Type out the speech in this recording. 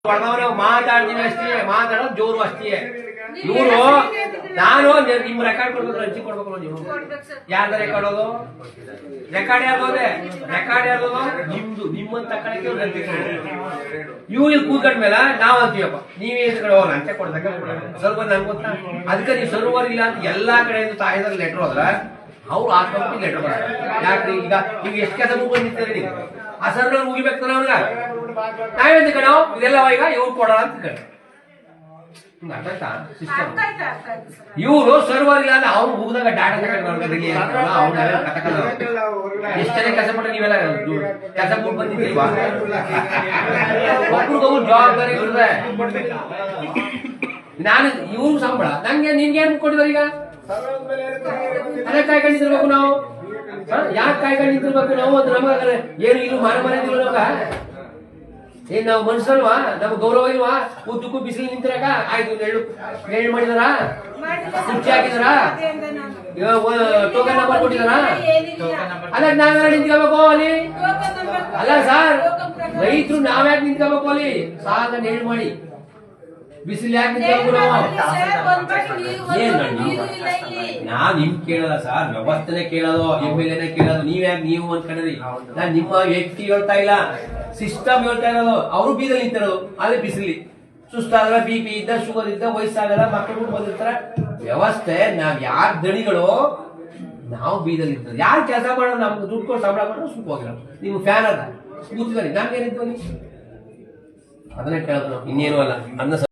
ಮಾತಾಡ್ತೀವಿ ಅಷ್ಟೇ, ಮಾತಾಡೋದು ಜೋರು ಅಷ್ಟೇ. ಇವರು ನಾನು ನಿಮ್ ರೆಕಾರ್ಡ್ ಕೊಡ್ಬೇಕು, ಅರ್ಜಿ ಕೊಡ್ಬೇಕು. ನೀವು ಯಾರ್ದ ರೆಕಾರ್ಡ್ ಅದು? ರೆಕಾರ್ಡ್ ಯಾರ್ದೋದೆ? ರೆಕಾರ್ಡ್ ಯಾರ್ದೋದು? ನಿಮ್ದು. ನಿಮ್ಮನ್ನ ತಗೊಳಕ್ಕೆ ಇವ್ರು ಇಲ್ಲಿ ಕೂತ್ಕೊಂಡ್ಮೇಲೆ ನಾವ್ ಅಂತೀವಪ್ಪ, ನೀವೇ ಹೋಗ ಅಂತೆ ಕೊಡ್ದಾಗ ಸ್ವಲ್ಪ ನನ್ಗೆ ಗೊತ್ತಾ. ಅದಕ್ಕೆ ನೀವು ಸರ್ವರ್ ಇಲ್ಲ ಅಂತ ಎಲ್ಲಾ ಕಡೆಯಿಂದ ತಾಯಿದಾಗ ಲೆಟರ್ ಹೋದ್ರ ಅವ್ರು ಆ ಕಂಪ್ನಿ ಲೆಟರ್ ಬರ್ತಾರೆ. ಯಾಕ್ರಿ ಈಗ ಎಷ್ಟು ಕೆಲಸ ಮುಗಿದ್ರೆ ನೀವು ಆ ಸರ್ವರ್ ಮುಗಿಬೇಕು ಅವ್ಗ ನಾವೇಂತ ಕಣೋ ಇದೆಲ್ಲ ಈಗ ಇವ್ರು ಕೊಡೋಣ ಅಂತ ಕಣ. ಇವರು ಸರ್ವರ್ ಇಲ್ಲ ಅಂದ್ರೆ ಅವ್ನು ಮುಗಿದಾಗ ಡಾಟಾ ಎಷ್ಟು ಜನ ಕೆಲಸ ಪಟ್ರೆ ನೀವೆಲ್ಲ ಕೆಲಸ ಕೊಟ್ಟು ಬಂದಿದ್ದೀಲ್ವಾ? ಒಬ್ರಿಗೊಬ್ರು ಜವಾಬ್ದಾರಿ ಇರ್ತದೆ. ನಾನು ಇವ್ರು ಸಂಬಳ ನಂಗೆ ನಿನ್ಗೆ ಏನ್ ಕೊಟ್ಟಿದ್ದಾರೆ ಈಗ? ಅದೇ ಕಾಯ್ಕೊಂಡಿರ್ಬೇಕು ನಾವು. ಯಾಕೆ ಕಾಯ್ಕೊಂಡಿರ್ಬೇಕು ನಾವು? ಅದು ನಮಗಾದ್ರೆ ಏನು ಇಲ್ಲೂ ಮನೆ ನಮಗ ಏನ್ ನಾವು ಮನುಷ್ಯಲ್ವಾ? ನಮ್ಗೆ ಗೌರವ ಇಲ್ವಾ? ಉದ್ದಕ್ಕೂ ಬಿಸಿಲು ನಿಂತಿರಾಗ ಆಯ್ತು ನೆರಳು ಮಾಡಿದಾರ, ಕುರ್ಚಿ ಹಾಕಿದಾರ, ಟೋಕನ್ ನಂಬರ್ ಕೊಟ್ಟಿದಾರ. ಅಲ್ಲ ನಾವೆಲ್ಲ ನಿಂತ್ಕೋಬೇಕು ಅಲ್ಲಿ? ಅಲ್ಲ ಸರ್, ರೈತರು ನಾವ್ಯಾಕೆ ನಿಂತ್ಕೋಬೇಕು ಅಲ್ಲಿ? ಸಾಗ ನೆರಳು ಮಾಡಿ ಬಿಸಿಲು ಯಾಕೆ ನಿಂತ್ಕೋಬೇಕು ನಾವು? ನಾವ್ ನಿಮ್ ಕೇಳಲ್ಲ ಸರ್, ವ್ಯವಸ್ಥೆನೆ ಕೇಳೋದು, MLA ಕೇಳೋದು. ನೀವ್ಯಾಕೆ ನೀವು ಅನ್ಕೊಂಡ್ರಿ? ನಾನ್ ನಿಮ್ಮ ವ್ಯಕ್ತಿ ಹೇಳ್ತಾ ಇಲ್ಲ, ಸಿಸ್ಟಮ್ ಹೇಳ್ತಾ ಇರೋದು. ಅವರು ಬೀದಲ್ಲಿ ನಿಂತಿರೋದು ಅದೇ ಬಿಸಿಲಿ. ಸುಸ್ತಾಗಲ್ಲ, BP ಇದ್ದ, ಶುಗರ್ ಇದ್ದ, ವಯಸ್ಸಾಗಲ್ಲ, ಮಕ್ಕಳು ಬಂದಿರ್ತಾರ. ವ್ಯವಸ್ಥೆ ನಾವ್ ಯಾರ ದಣಿಗಳು ನಾವು ಬೀದಲ್ಲಿ ಇರ್ತದೆ. ಯಾರು ಕೆಲಸ ಮಾಡೋದು ನಮ್ಗೆ ದುಡ್ಡು ಕೊಟ್ಟು ಸಂಬಳ ಮಾಡೋದು ಸುಖ ಹೋಗಿರೋ. ನೀವು ಫ್ಯಾನ್ ಅದ ಕೂತಿದ್ದಾರೆ, ನಮ್ಗೇನಿದ್ವಿ ಅದನ್ನೇ ಕೇಳೋದು. ಇನ್ನೇನು ಅಲ್ಲ ಅನ್ನ